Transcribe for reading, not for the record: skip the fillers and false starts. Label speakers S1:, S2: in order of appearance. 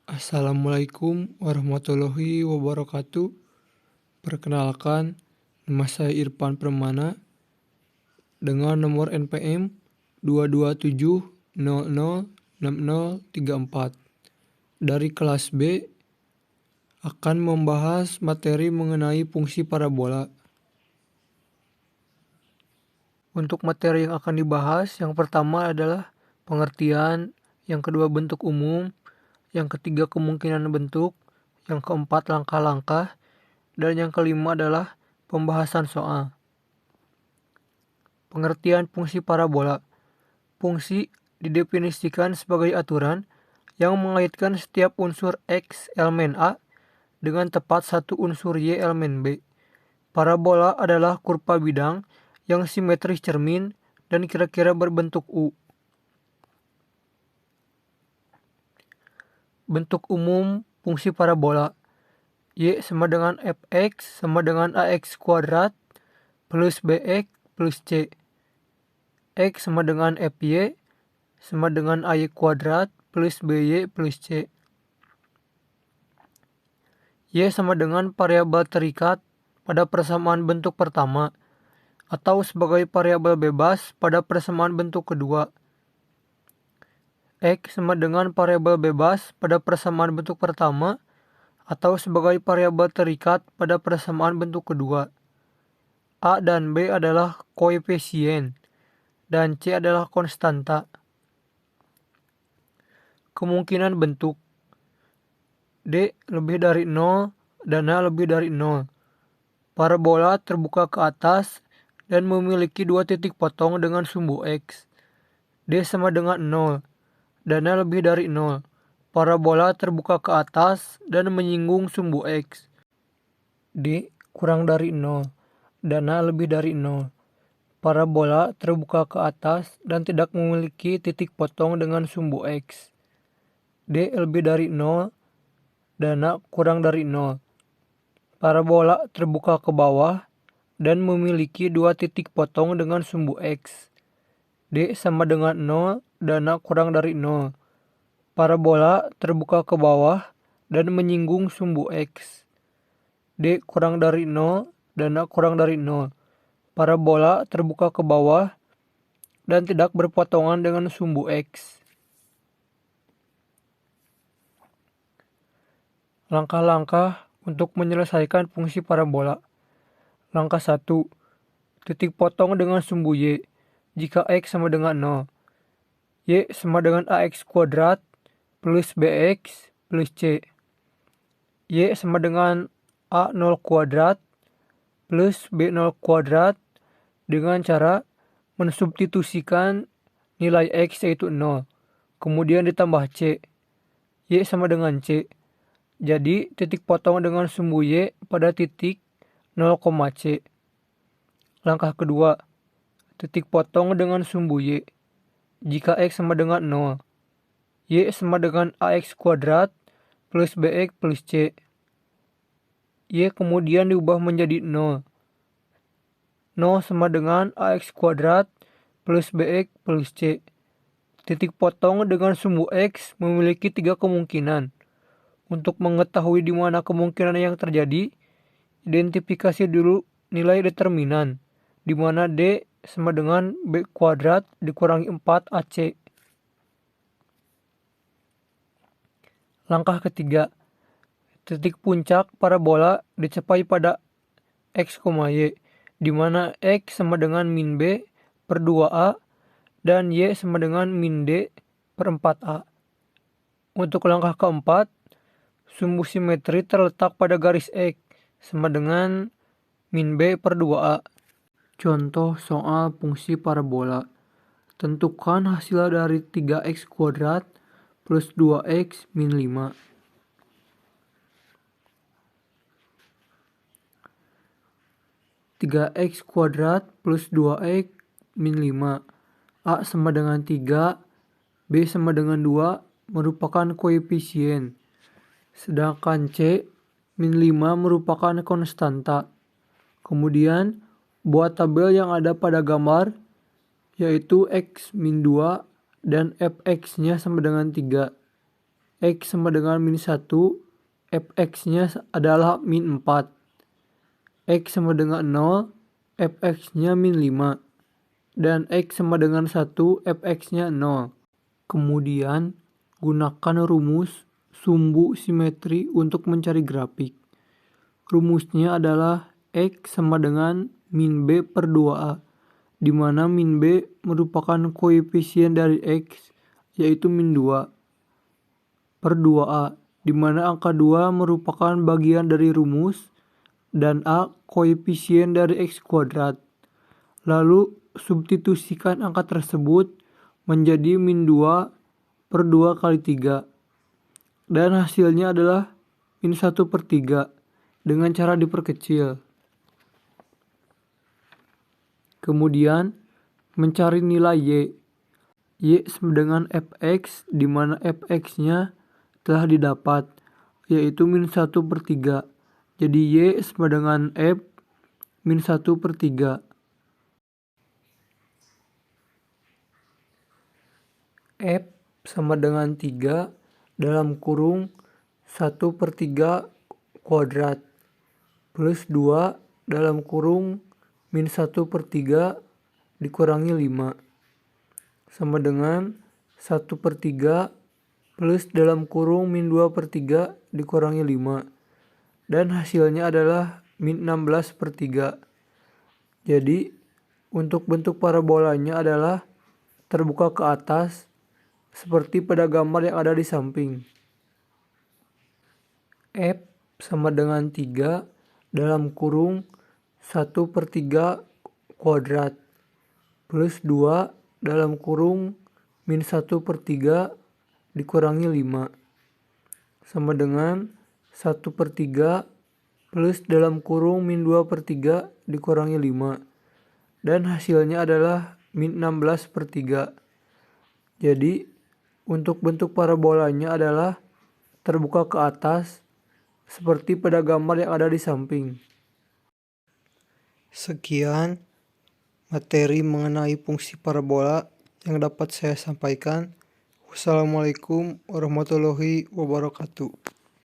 S1: Assalamualaikum warahmatullahi wabarakatuh. Perkenalkan, nama saya Irfan Permana dengan nomor NPM 227006034 dari kelas B akan membahas materi mengenai fungsi parabola. Untuk materi yang akan dibahas, yang pertama adalah pengertian, yang kedua bentuk umum, yang ketiga kemungkinan bentuk, yang keempat langkah-langkah, dan yang kelima adalah pembahasan soal. Pengertian fungsi parabola. Fungsi didefinisikan sebagai aturan yang mengaitkan setiap unsur X elemen A dengan tepat satu unsur Y elemen B. Parabola adalah kurva bidang yang simetris cermin dan kira-kira berbentuk U. Bentuk umum fungsi parabola. Y sama dengan fx sama dengan ax kuadrat plus bx plus c. X sama dengan fy sama dengan ay kuadrat plus by plus c. Y sama dengan variabel terikat pada persamaan bentuk pertama atau sebagai variabel bebas pada persamaan bentuk kedua. X sama dengan variabel bebas pada persamaan bentuk pertama atau sebagai variabel terikat pada persamaan bentuk kedua. A dan B adalah koefisien dan C adalah konstanta. Kemungkinan bentuk D lebih dari 0 dan A lebih dari 0. Parabola terbuka ke atas dan memiliki dua titik potong dengan sumbu X. D sama dengan 0 dan A lebih dari 0. Parabola terbuka ke atas dan menyinggung sumbu X. D kurang dari 0 dan A lebih dari 0. Parabola terbuka ke atas dan tidak memiliki titik potong dengan sumbu X. D lebih dari 0 dan A kurang dari 0. Parabola terbuka ke bawah dan memiliki dua titik potong dengan sumbu X. D sama dengan 0 dan A kurang dari 0. Parabola terbuka ke bawah dan menyinggung sumbu X. D kurang dari 0 dan A kurang dari 0. Parabola terbuka ke bawah dan tidak berpotongan dengan sumbu X. Langkah-langkah untuk menyelesaikan fungsi parabola. Langkah 1. Titik potong dengan sumbu Y jika X sama dengan 0. Y sama dengan AX kuadrat plus BX plus C. Y sama dengan A0 kuadrat plus B0 kuadrat dengan cara mensubstitusikan nilai X yaitu 0. Kemudian ditambah C. Y sama dengan C. Jadi titik potong dengan sumbu Y pada titik 0, C. Langkah kedua. Titik potong dengan sumbu Y jika X sama dengan 0. Y sama dengan AX kuadrat plus BX plus C. Y kemudian diubah menjadi 0. 0 sama dengan AX kuadrat plus BX plus C. Titik potong dengan sumbu X memiliki tiga kemungkinan. Untuk mengetahui di mana kemungkinan yang terjadi, identifikasi dulu nilai determinan, di mana D sama dengan B kuadrat dikurangi 4 AC. Langkah ketiga, titik puncak parabola dicapai pada X, Y, di mana X sama dengan min B per 2A dan Y sama dengan min D per 4A. Untuk langkah keempat, sumbu simetri terletak pada garis X sama dengan min B per 2A. Contoh soal fungsi parabola. Tentukan hasil dari 3x kuadrat plus 2x min 5. Tiga x kuadrat plus 2x min 5. A sama dengan 3, B sama dengan 2 merupakan koefisien. Sedangkan C min 5 merupakan konstanta. Kemudian buat tabel yang ada pada gambar yaitu X min 2 dan Fx-nya sama dengan 3. X sama dengan min 1, fx-nya adalah min 4. X sama dengan 0, fx-nya min 5. Dan X sama dengan 1, fx-nya 0. Kemudian, gunakan rumus sumbu simetri untuk mencari grafik. Rumusnya adalah X sama dengan min B per 2A, di mana min B merupakan koefisien dari X, yaitu min 2, per 2A, di mana angka 2 merupakan bagian dari rumus, dan A koefisien dari X kuadrat. Lalu, substitusikan angka tersebut menjadi min 2 per 2 kali 3. Dan hasilnya adalah min 1 per 3 dengan cara diperkecil. Kemudian, mencari nilai Y. Y sama dengan fx, di mana fx-nya telah didapat, yaitu min 1 per 3. Jadi Y sama dengan F min 1 per 3. F sama dengan 3 dalam kurung 1 per 3 kuadrat plus 2 dalam kurung min 1 per 3 dikurangi 5 sama dengan 1 per 3 plus dalam kurung min 2 per 3 dikurangi 5. Dan hasilnya adalah min 16 per 3. Jadi untuk bentuk parabolanya adalah terbuka ke atas seperti pada gambar yang ada di samping. F sama dengan 3 dalam kurung 1 per 3 kuadrat plus 2 dalam kurung min 1 per 3 dikurangi 5 sama dengan 1 per 3 plus dalam kurung min 2 per 3 dikurangi 5. Dan hasilnya adalah min 16 per 3. Jadi untuk bentuk parabolanya adalah terbuka ke atas seperti pada gambar yang ada di samping. Sekian materi mengenai fungsi parabola yang dapat saya sampaikan. Wassalamualaikum warahmatullahi wabarakatuh.